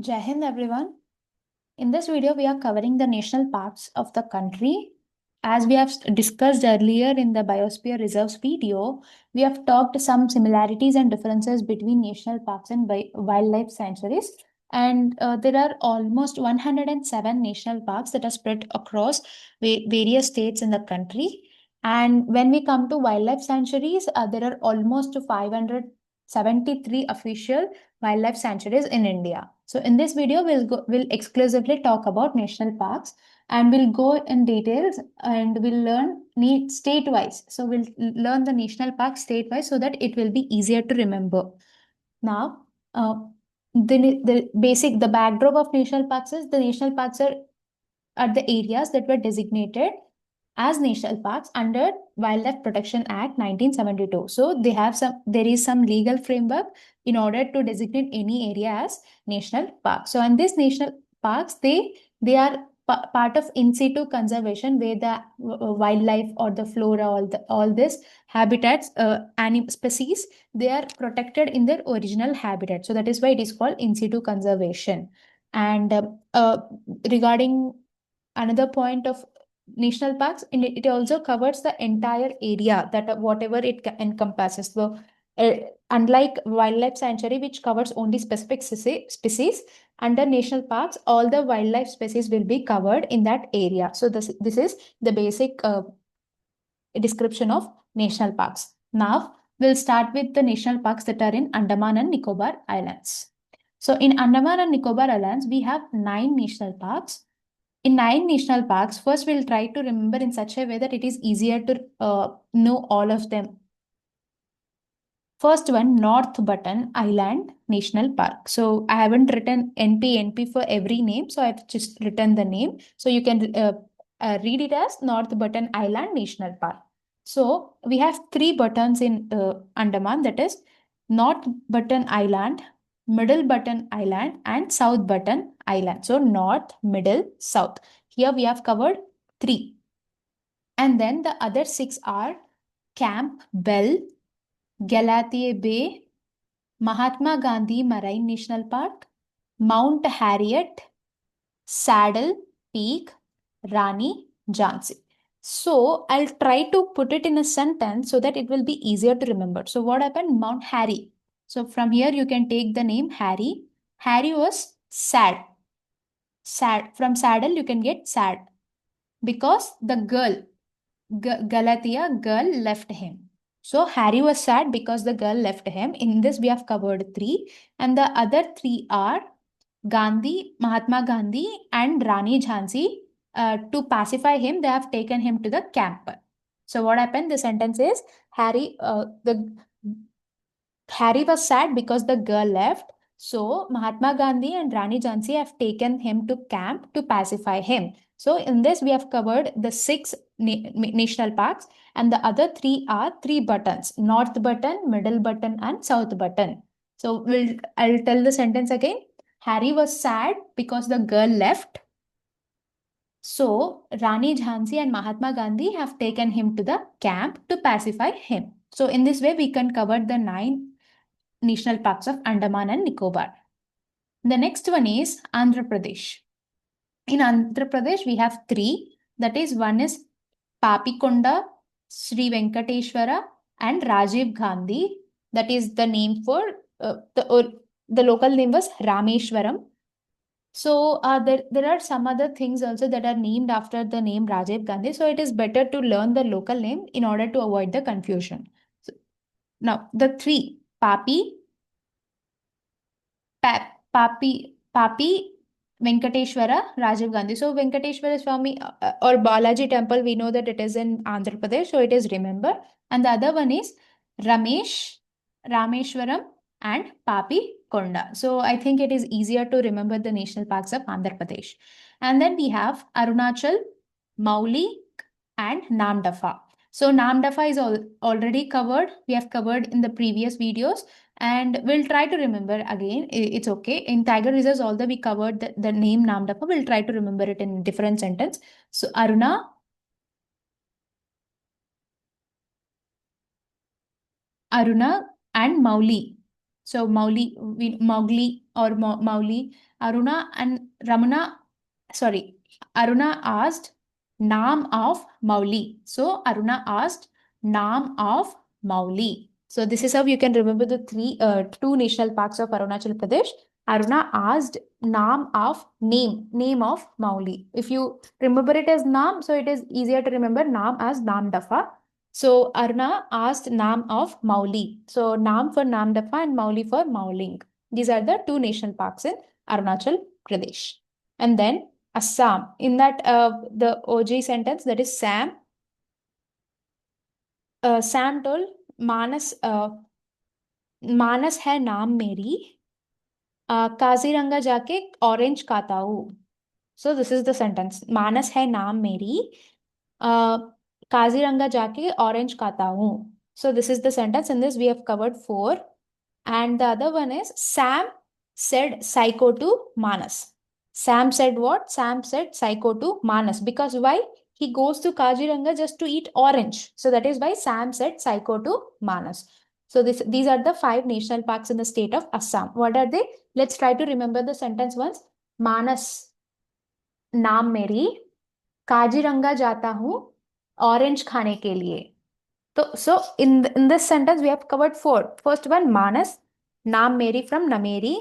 Jai Hind everyone. In this video, we are covering the national parks of the country. As we have discussed earlier in the Biosphere Reserves video, we have talked some similarities and differences between national parks and wildlife sanctuaries. And there are almost 107 national parks that are spread across various states in the country. And when we come to wildlife sanctuaries, there are almost 573 official wildlife sanctuaries in India. So in this video, we'll exclusively talk about national parks and we'll go in details and we'll learn state-wise. So we'll learn the national park state-wise so that it will be easier to remember. Now, the backdrop of national parks is the national parks are the areas that were designated as national parks under Wildlife Protection Act 1972. So there is some legal framework in order to designate any area as national park. So and these national parks, they are part of in situ conservation, where the wildlife or the flora, all this habitats, species, they are protected in their original habitat. So that is why it is called in situ conservation. And regarding another point of national parks, and it also covers the entire area, that whatever it encompasses. So unlike wildlife sanctuary, which covers only specific species, under national parks all the wildlife species will be covered in that area. So this is the basic description of national parks. Now we'll start with the national parks that are in Andaman and Nicobar Islands. So in Andaman and Nicobar Islands, we have 9 national parks. In 9 national parks, first we'll try to remember in such a way that it is easier to know all of them. First one, North Button Island National Park. So I haven't written NP for every name, so I've just written the name. So you can read it as North Button Island National Park. So we have 3 buttons in Andaman, that is North Button Island, Middle Button Island, and South Button Island. So North, Middle, South. Here we have covered 3. And then the other 6 are Camp Bell, Galathier Bay, Mahatma Gandhi Marine National Park, Mount Harriet, Saddle Peak, Rani Jhansi. So I'll try to put it in a sentence so that it will be easier to remember. So what happened? Mount Harry. So from here you can take the name Harry. Harry was sad. Sad. From saddle you can get sad. Because the girl, Galatia girl left him. So Harry was sad because the girl left him. In this we have covered 3. And the other 3 are Gandhi, Mahatma Gandhi, and Rani Jhansi. To pacify him, they have taken him to the camp. So what happened? The sentence is Harry was sad because the girl left. So Mahatma Gandhi and Rani Jhansi have taken him to camp to pacify him. So in this we have covered the 6 national parks, and the other 3 are 3 buttons: North Button, Middle Button, and South Button. So I'll tell the sentence again. Harry was sad because the girl left. So Rani Jhansi and Mahatma Gandhi have taken him to the camp to pacify him. So in this way, we can cover the 9 national parks of Andaman and Nicobar. The next one is Andhra Pradesh. In Andhra Pradesh, we have 3. That is, one is Papikonda, Sri Venkateshwara, and Rajiv Gandhi. That is the name for the local name was Rameshwaram. So there are some other things also that are named after the name Rajiv Gandhi. So it is better to learn the local name in order to avoid the confusion. So, now the 3, Papi, Papi, Venkateshwara, Rajiv Gandhi. So Venkateshwara Swami or Balaji Temple, we know that it is in Andhra Pradesh, so it is remember. And the other one is Rameshwaram, and Papi Konda. So I think it is easier to remember the national parks of Andhra Pradesh. And then we have Arunachal, Mauli, and Namdapha. So Namdapha is already covered. We have covered in the previous videos, and we'll try to remember again. It's okay. In Tiger Reserves, although we covered the name Namdapha, we'll try to remember it in different sentence. So Aruna, and Mauli. So Mowgli or Mowgli, Aruna and Ramana, sorry, Aruna asked Naam of Mowgli. So Aruna asked Naam of Mowgli. So this is how you can remember the two national parks of Arunachal Pradesh. Aruna asked name of Mowgli. If you remember it as Naam, so it is easier to remember Naam as Namdafa. So Arna asked Naam of Mowgli. So Naam for Namdapha and Mowgli for Mowling. These are the two national parks in Arunachal Pradesh. And then Assam. In that the OJ sentence, that is Sam told Manas Manas hai naam meri, Kaziranga जाके orange खाता हूँ. So this is the sentence. मानस है नाम मेरी, काजीरंगा जाके orange खाता हूँ. So this is the sentence. In this we have covered four. And the other one is Sam said psycho to Manas. Sam said what? Sam said psycho to Manas. Because why? He goes to Kaziranga just to eat orange. So that is why Sam said psycho to Manas. So these are the 5 national parks in the state of Assam. What are they? Let's try to remember the sentence once. Manas नाम मेरी, काजीरंगा जाता हूँ orange खाने के लिए. So in this sentence we have covered 4. First one, Manas, Naam Meri from Nameri,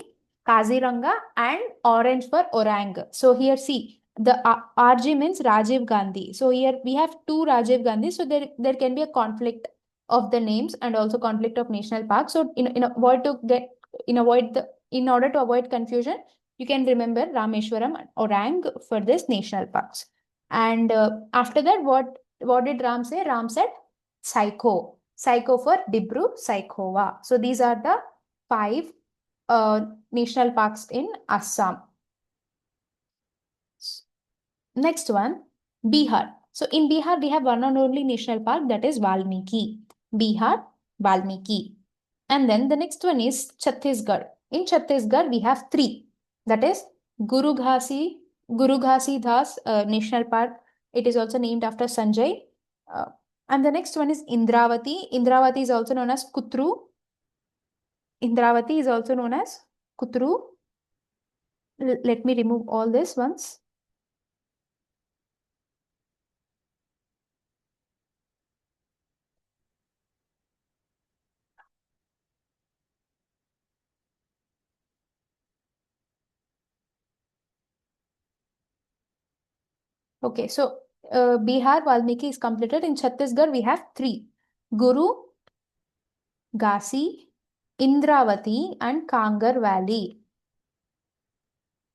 Kaziranga, and orange for orang. So here see, the RG means Rajiv Gandhi. So here we have 2 Rajiv Gandhi. So there can be a conflict of the names and also conflict of national parks. So in order to avoid confusion, you can remember Rameshwaram and Orang for this national parks. And after that, what did Ram say? Ram said Psycho. Psycho for Dibru Saikhowa. So these are the 5 national parks in Assam. Next one, Bihar. So in Bihar, we have one and only national park, that is Valmiki. Bihar, Valmiki. And then the next one is Chhattisgarh. In Chhattisgarh, we have 3. That is Guru Ghasi Das National Park. It is also named after Sanjay. And the next one is Indravati. Indravati is also known as Kutru. Indravati is also known as Kutru. Let me remove all this once. Okay, so Bihar, Valmiki is completed. In Chhattisgarh, we have 3. Guru, Ghasi, Indravati, and Kangar Valley.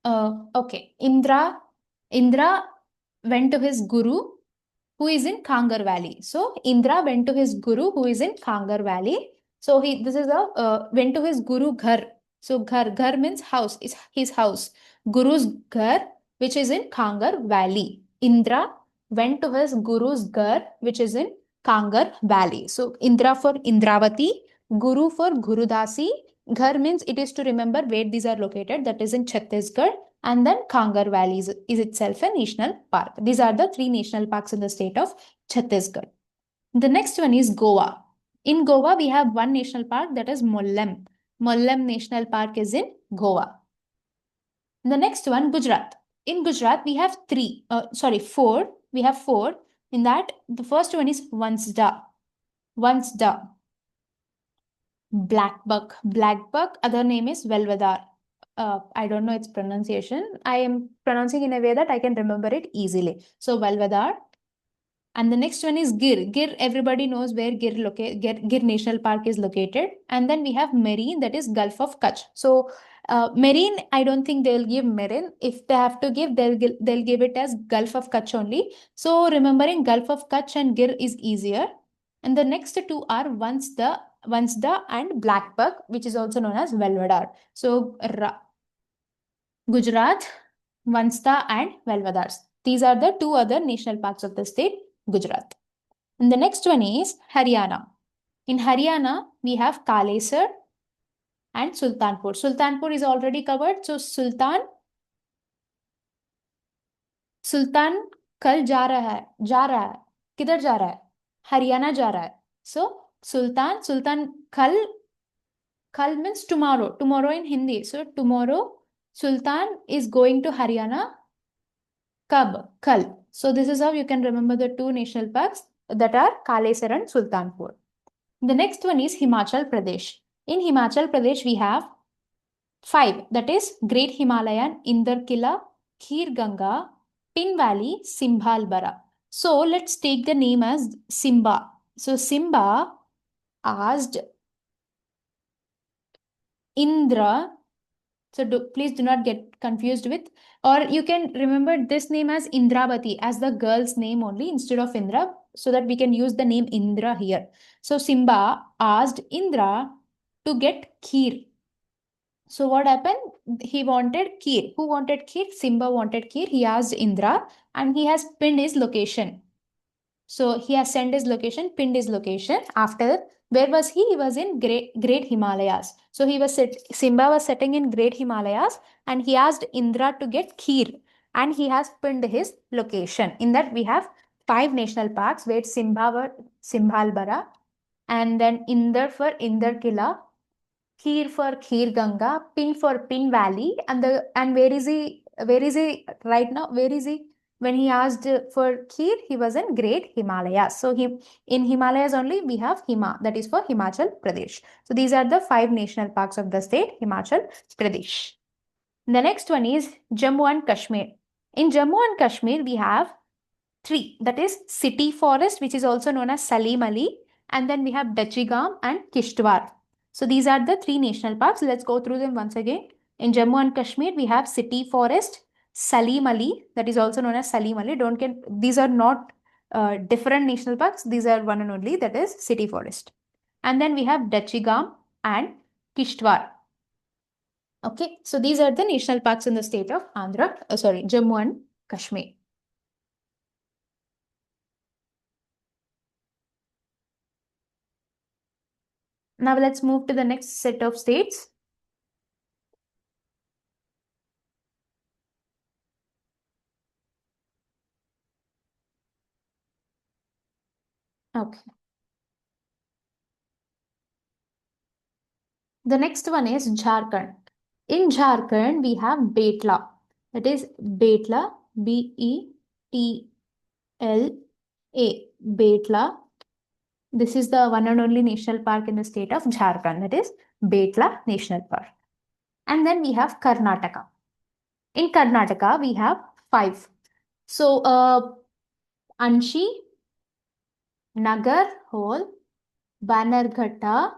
Okay, Indra went to his guru, who is in Kangar Valley. So Indra went to his guru, who is in Kangar Valley. So went to his guru Ghar. So Ghar means house, is his house. Guru's Ghar, which is in Kangar Valley. Indra went to his guru's Ghar, which is in Kangar Valley. So Indra for Indravati, Guru for Gurudasi. Ghar means it is to remember where these are located, that is in Chhattisgarh. And then Kangar Valley is itself a national park. These are the 3 national parks in the state of Chhattisgarh. The next one is Goa. In Goa, we have one national park, that is Mollem. Mollem National Park is in Goa. The next one, Gujarat. In Gujarat, we have 4. We have 4. In that, the first one is Vansda. Vansda. Blackbuck. Blackbuck, other name is Velvedar. I don't know its pronunciation. I am pronouncing in a way that I can remember it easily. So Valvadar. And the next one is Gir. Gir, everybody knows where Gir National Park is located. And then we have Marine, that is Gulf of Kutch. So Marine, I don't think they'll give Marine. If they have to give, they'll give it as Gulf of Kutch only. So remembering Gulf of Kutch and Gir is easier. And the next 2 are Vansda and Blackbuck, which is also known as Velvedar. So Gujarat, Vansda, and Velvedar. These are the 2 other national parks of the state, Gujarat. And the next one is Haryana. In Haryana, we have Kalesar and Sultanpur. Sultanpur is already covered. So Sultan कल जा रहा है. किधर जा रहा है? हरियाणा जा रहा है. So Sultan कल Kal means tomorrow. Tomorrow in Hindi. So tomorrow, Sultan is going to Haryana. Kab, Kal. So this is how you can remember the two national parks that are Kalesar and Sultanpur. The next one is Himachal Pradesh. In Himachal Pradesh, we have five, that is Great Himalayan, Indarkila, Khir Ganga, Pin Valley, Simbhalbara. So let's take the name as Simba. So Simba asked Indra. So please do not get confused with, or you can remember this name as Indravati as the girl's name only instead of Indra, so that we can use the name Indra here. So Simba asked Indra to get kheer. So what happened? He wanted kheer. Who wanted kheer? Simba wanted kheer. He asked Indra and he has pinned his location. So he has sent his location, pinned his location. After, where was he? He was in Great Himalayas. So Simba was sitting in Great Himalayas and he asked Indra to get kheer and he has pinned his location. In that we have five national parks where Simba were Simbhalbara, and then Indar for Indarkila, Kheer for Kheer Ganga, Pin for Pin Valley, and where is he? Where is he right now? Where is he? When he asked for Kheer, he was in Great Himalayas. So he in Himalayas only we have Hima, that is for Himachal Pradesh. So these are the five national parks of the state Himachal Pradesh. The next one is Jammu and Kashmir. In Jammu and Kashmir, we have three, that is City Forest, which is also known as Salim Ali, and then we have Dachigam and Kishtwar. So these are the three national parks. Let's go through them once again. In Jammu and Kashmir, we have City Forest, Salim Ali, that is also known as Salim Ali. Don't get, these are not different national parks. These are one and only, that is City Forest. And then we have Dachigam and Kishtwar. Okay, so these are the national parks in the state of Jammu and Kashmir. Now let's move to the next set of states. Okay. The next one is Jharkhand. In Jharkhand, we have Betla. That is Betla, Betla. Betla. This is the one and only national park in the state of Jharkhand. That is Betla National Park. And then we have Karnataka. In Karnataka, we have five. So, Anshi, Nagar Hole, Bannerghatta,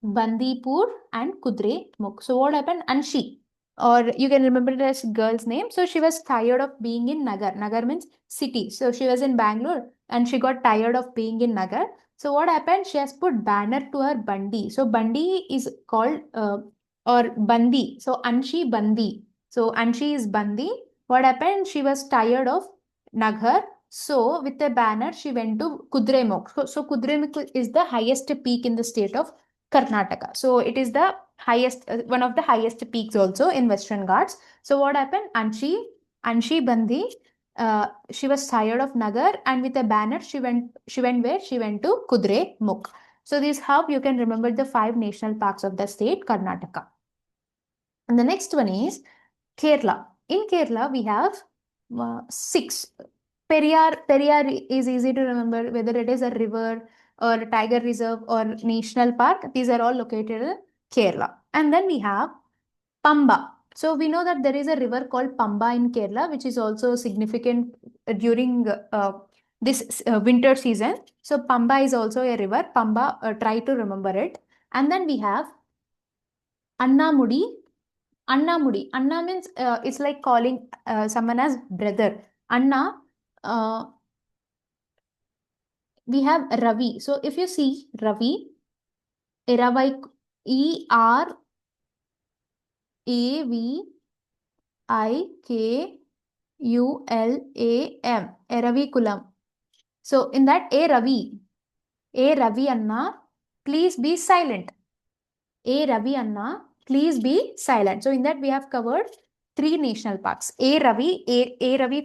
Bandipur, and Kudremukh. So what happened? Anshi, or you can remember it as girl's name. So she was tired of being in Nagar. Nagar means city. So she was in Bangalore and she got tired of being in Nagar. So what happened? She has put banner to her Bandi. So Bandi is called or Bandi. So Anshi Bandi. So Anshi is Bandi. What happened? She was tired of Nagar. So with a banner, she went to Kudremukh. So Kudremukh is the highest peak in the state of Karnataka. So it is the highest, one of the highest peaks also in Western Ghats. So what happened? Anshi Bandi, she was tired of Nagar, and with a banner, she went where? She went to Kudremukh. So this is how you can remember the five national parks of the state Karnataka. And the next one is Kerala. In Kerala, we have six. Periyar is easy to remember, whether it is a river or a tiger reserve or national park. These are all located in Kerala. And then we have Pamba. So we know that there is a river called Pamba in Kerala, which is also significant during this winter season. So Pamba is also a river. Pamba, try to remember it. And then we have Annamudi. Annamudi. Anna means it's like calling someone as brother. Anna, we have Ravi. So if you see Ravi, ERAVIKULAM, Eravikulam. So in that Ravi Anna, please be silent. Ravi Anna, please be silent. So in that we have covered three national parks. Ravi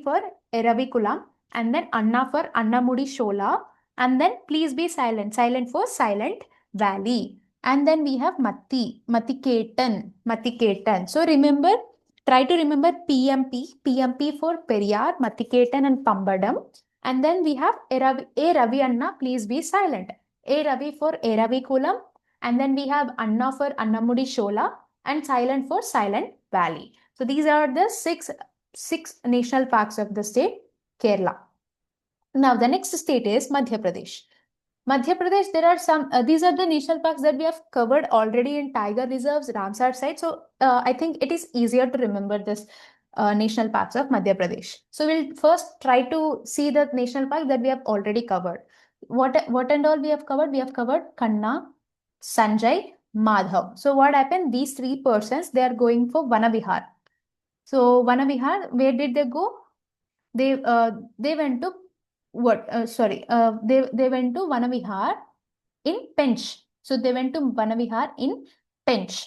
for Eravikulam, and then Anna for Annamudi Shola, and then please be silent. Silent for Silent Valley. And then we have Matti, Mattiketan, Mattiketan. So remember, try to remember PMP for Periyar, Mattiketan and Pambadam. And then we have A Ravi Anna, please be silent. A Ravi for A Ravi Kulam. And then we have Anna for Annamudi Shola and silent for Silent Valley. So these are the six national parks of the state, Kerala. Now the next state is Madhya Pradesh. Madhya Pradesh, there are these are the national parks that we have covered already in tiger reserves, Ramsar site. So I think it is easier to remember this national parks of Madhya Pradesh. So we'll first try to see the national park that we have already covered. What and all we have covered? We have covered Kanna, Sanjay, Madhav. So what happened? These three persons, they are going for Vanavihar. So Vanavihar, where did they go? They went to they went to Vanavihar in Pench. So they went to Vanavihar in Pench.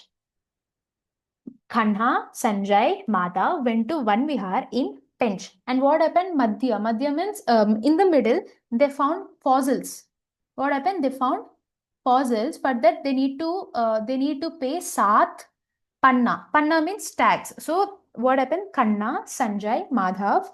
Kanha, Sanjay, Madhav went to Vanavihar in Pench. And what happened? Madhya. Madhya means in the middle, they found fossils. What happened? They found fossils, but that they need to pay Sat Panna. Panna means tax. So what happened? Kanna, Sanjay, Madhav,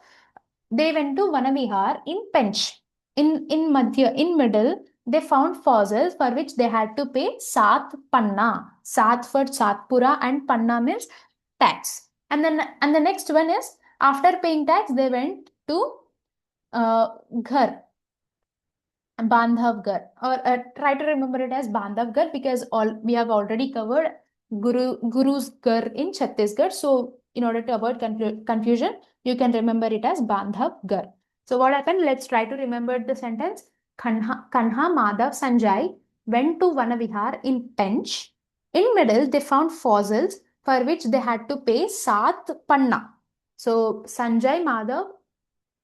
they went to Vanavihar in Pench. In Madhya, in middle, they found fossils for which they had to pay Sat Panna. Sat for Satpura and Panna means tax. And the next one is after paying tax, they went to Ghar, Bandhavgarh, or try to remember it as Bandhavgarh because we have already covered Guru's Ghar in Chhattisgarh. So in order to avoid confusion, you can remember it as Bandhavgarh. So what happened? Let's try to remember the sentence. Kanha, Madhav, Sanjay went to Vanavihar in Pench. In middle, they found fossils for which they had to pay Sat Panna. So Sanjay, Madhav,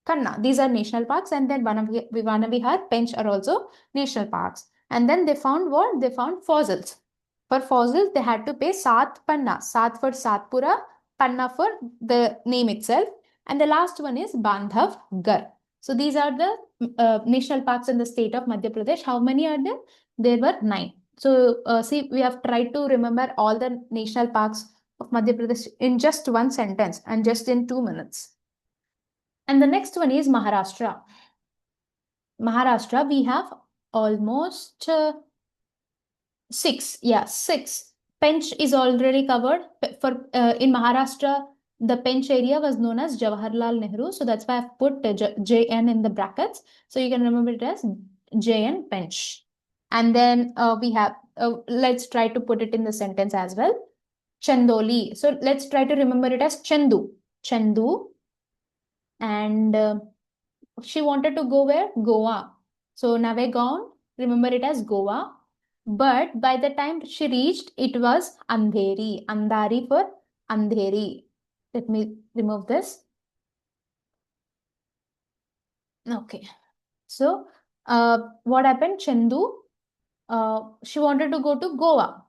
Kanna, these are national parks, and then Vanavihar, Pench are also national parks. And then they found what? They found fossils. For fossils, they had to pay Sat Panna. Sat for Satpura, Panna for the name itself. And the last one is Bandhavgarh. So these are the national parks in the state of Madhya Pradesh. How many are there? There were 9. So see, we have tried to remember all the national parks of Madhya Pradesh in just one sentence and just in 2 minutes. And the next one is Maharashtra. Maharashtra, we have almost 6. Yeah, 6. Pench is already covered. For in Maharashtra, the Pench area was known as Jawaharlal Nehru. So that's why I've put JN in the brackets. So you can remember it as JN Pench. And then we have, let's try to put it in the sentence as well. Chandoli. So let's try to remember it as Chandu. Chandu. And she wanted to go where? Goa. So Navegaon, remember it as Goa. But by the time she reached, it was Andheri. Andhari for Andheri. Let me remove this. Okay. So what happened? Chandu, she wanted to go to Goa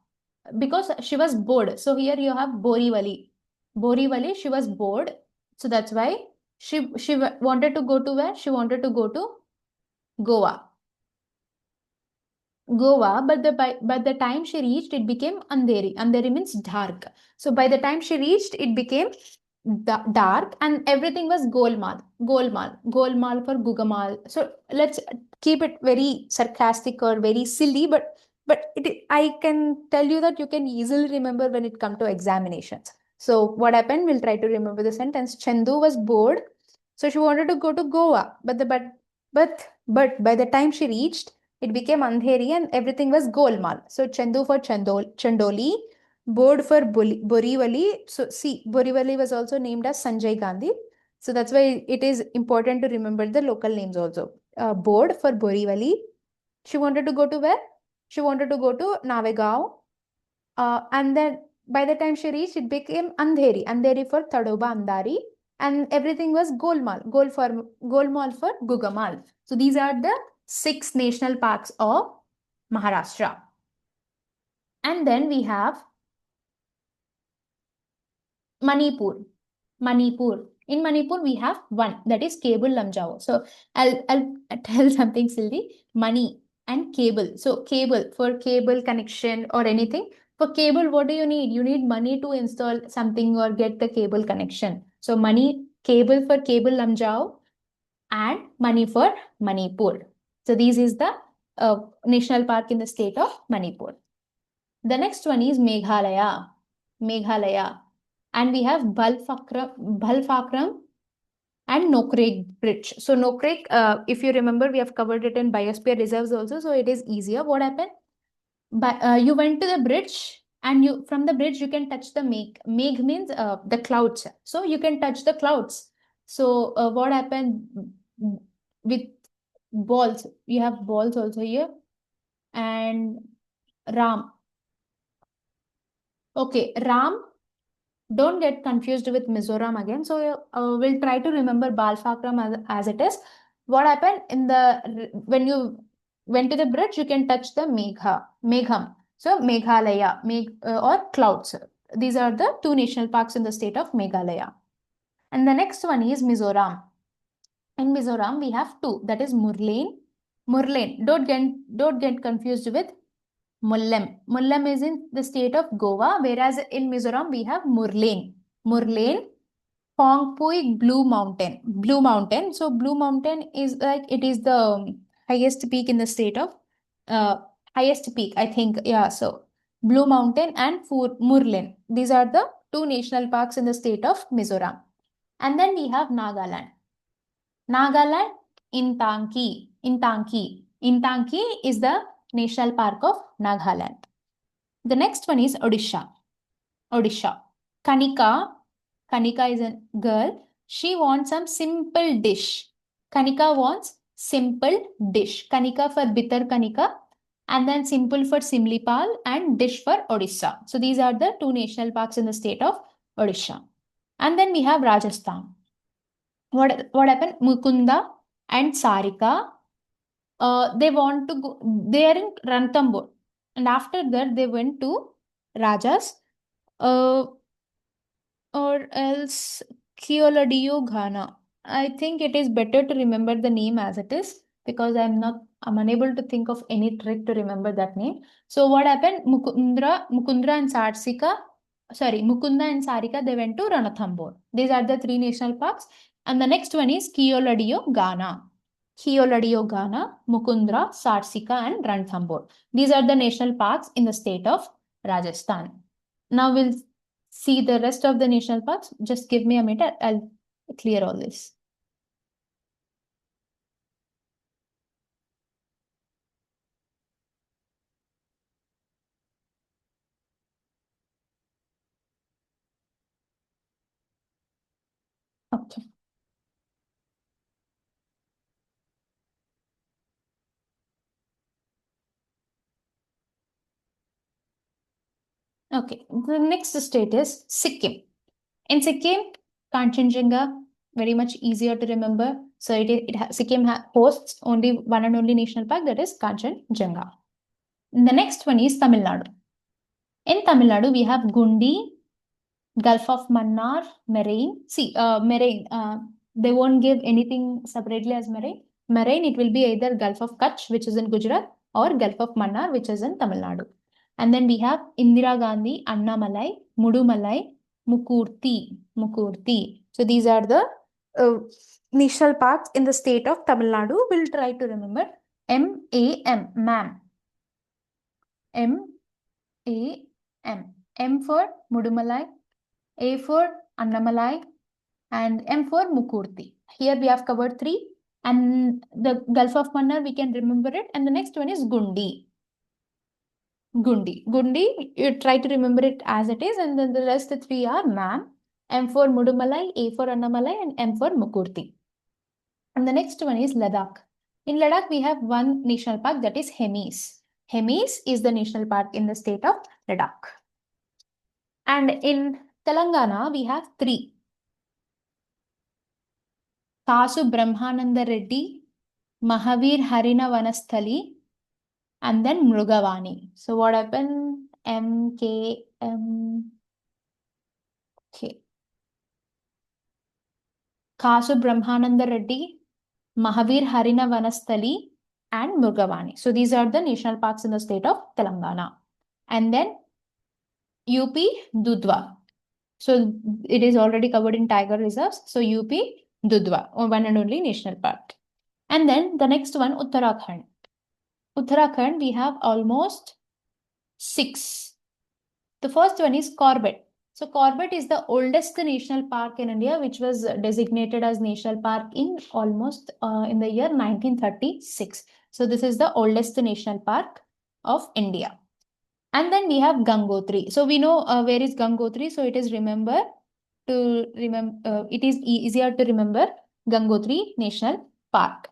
because she was bored. So here you have Borivali. Borivali, she was bored. So that's why she wanted to go to where? She wanted to go to Goa. But the time she reached, it became Andheri. Andheri means dark. So by the time she reached, it became dark, and everything was Golmaal. Golmaal for Gugamal. So let's keep it very sarcastic or very silly, but I can tell you that you can easily remember when it comes to examinations. So what happened? We'll try to remember the sentence. Chandu was bored, so she wanted to go to Goa, but by the time she reached, it became Andheri and everything was Golmaal. So Chandu for Chandoli, board for Borivali. So see, Borivali was also named as Sanjay Gandhi. So that's why it is important to remember the local names also. Board for Borivali. She wanted to go to where? She wanted to go to Navegaon. And then by the time she reached, it became Andheri. Andheri for Tadoba Andari. And everything was Golmaal for Gugamal. So these are the 6 national parks of Maharashtra. And then we have Manipur. In Manipur, we have one, that is Kebul Lamjao. So I'll tell something silly. Mani. and cable. So cable, for cable connection or anything. For cable, what do you need? You need money to install something or get the cable connection. So money, cable for cable lamjao and money for Manipur. So this is the national park in the state of Manipur. The next one is Meghalaya. Meghalaya. And we have Balfakram and Nokrek Bridge. So Nokrek, if you remember, we have covered it in biosphere reserves also, so it is easier. What happened? But you went to the bridge, and you from the bridge you can touch the Megh. Megh means the clouds. So you can touch the clouds. So what happened with balls? You have balls also here, and Ram. Okay, Ram. Don't get confused with Mizoram again. So we'll try to remember Balfakram as it is. What happened in the when you went to the bridge, you can touch the Megham. So Meghalaya, or clouds. These are the two national parks in the state of Meghalaya. And the next one is Mizoram. In Mizoram, we have two. That is Murlen. Murlen. Don't get confused with Mullem. Mullem is in the state of Goa, whereas in Mizoram we have Murlen. Murlen, Pongpui Blue Mountain. Blue Mountain. So Blue Mountain is like it is the highest peak in the state of uh, highest peak, I think. Yeah. So Blue Mountain and Murlen. These are the two national parks in the state of Mizoram. And then we have Nagaland. Nagaland, Intanki. Intanki. Intanki is the national park of Nagaland. The next one is Odisha. Odisha. Kanika. Kanika is a girl. She wants some simple dish. Kanika wants simple dish. Kanika for Bitar Kanika, and then simple for Simlipal, and dish for Odisha. So these are the two national parks in the state of Odisha. And then we have Rajasthan. What happened? Mukunda and Sarika. They want to go. They are in Ranthambore, and after that they went to Rajas. Uh, or else Keoladio Ghana. I think it is better to remember the name as it is, because I'm unable to think of any trick to remember that name. So what happened? Mukundra and Mukunda and Sarika, they went to Ranthambore. These are the three national parks. And the next one is Keoladio Ghana. Keoladio Ghana, Mukundra, Sarsika, and Ranthambore. These are the national parks in the state of Rajasthan. Now we'll see the rest of the national parks. Just give me a minute. I'll clear all this. Okay. Okay. The next state is Sikkim. In Sikkim, Kanchenjunga, very much easier to remember. So Sikkim hosts only one and only national park, that is Kanchenjunga. The next one is Tamil Nadu. In Tamil Nadu, we have Gundi, Gulf of Mannar, Marine. See, Marine, they won't give anything separately as Marine. Marine, it will be either Gulf of Kutch, which is in Gujarat, or Gulf of Mannar, which is in Tamil Nadu. And then we have Indira Gandhi, Annamalai, Mudumalai, Mukurti. So these are the national parks in the state of Tamil Nadu. We'll try to remember. M-A-M, MAM. M-A-M. M for Mudumalai, A for Annamalai, and M for Mukurti. Here we have covered three. And the Gulf of Mannar, we can remember it. And the next one is Gundi. Gundi, you try to remember it as it is. And then the rest the three are MAM, M for Mudumalai, A for Annamalai, and M for Mukurti. And the next one is Ladakh. In Ladakh, we have one national park, that is Hemis. Hemis is the national park in the state of Ladakh. And in Telangana, we have three. Kasu Brahmananda Reddy, Mahavir Harina Vanasthali, and then Mrugavani. So what happened? MKM. Okay. Kasu Brahmananda Reddy, Mahavir Harina Vanasthali, and Murgavani. So these are the national parks in the state of Telangana. And then UP, Dudhwa. So it is already covered in tiger reserves. So UP, Dudhwa, one and only national park. And then the next one, Uttarakhand. Uttarakhand, we have almost 6. The first one is Corbett. So Corbett is the oldest national park in India, which was designated as national park in almost in the year 1936. So this is the oldest national park of India. And then we have Gangotri. So we know where is Gangotri. So it is it is easier to remember Gangotri National Park.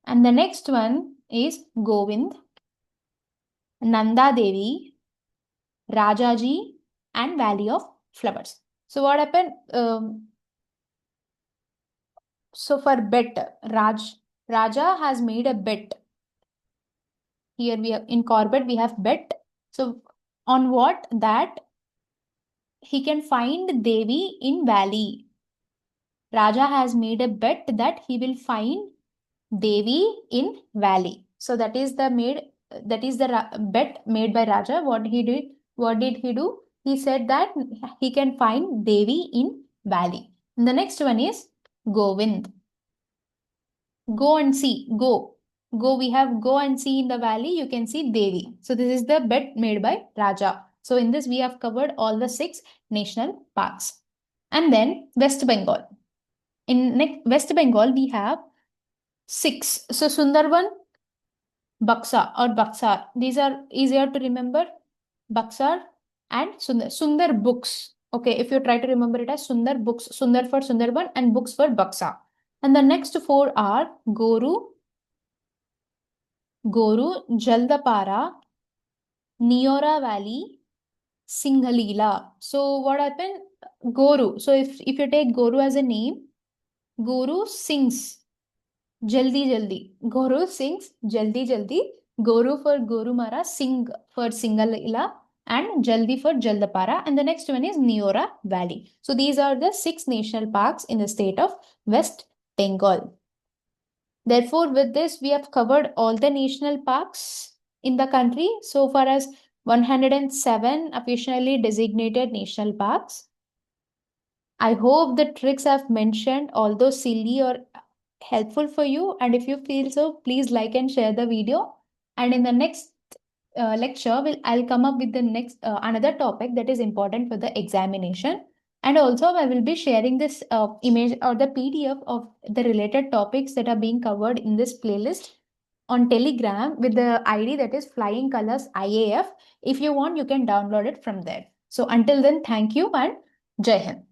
And the next one is Govind, Nanda Devi, Rajaji, and Valley of Flowers. So what happened? So for bet, Raja has made a bet. Here we have in Corbett we have bet. So on what? That he can find Devi in valley. Raja has made a bet that he will find Devi in valley. So that is the bet made by Raja. What did he do? He said that he can find Devi in valley. And the next one is Govind. Go and see. Go. We have go and see in the valley. You can see Devi. So this is the bet made by Raja. So in this we have covered all the 6 national parks. And then West Bengal. In West Bengal we have 6. So Sundarban, Baksa or Baksar. These are easier to remember. Baksar and Sundar. Sundar books. Okay, if you try to remember it as Sundar books. Sundar for Sundarban and books for Baksa. And the next 4 are Goru, Jaldapara, Niora Valley, Singhalila. So what happened? Goru. So if you take Goru as a name, Goru sings Jaldi Jaldi. Goru sings Jaldi Jaldi. Goru for Gorumara, Sing for Singalila, and Jaldi for Jaldapara. And the next one is Niora Valley. So these are the 6 national parks in the state of West Bengal. Therefore, with this, we have covered all the national parks in the country so far as 107 officially designated national parks. I hope the tricks I've mentioned, although silly or helpful for you. And if you feel so, please like and share the video. And in the next lecture, I'll come up with the next another topic that is important for the examination. And also, I will be sharing this image or the PDF of the related topics that are being covered in this playlist on Telegram with the ID that is Flying Colors IAF. If you want, you can download it from there. So until then, thank you and Jai Hind.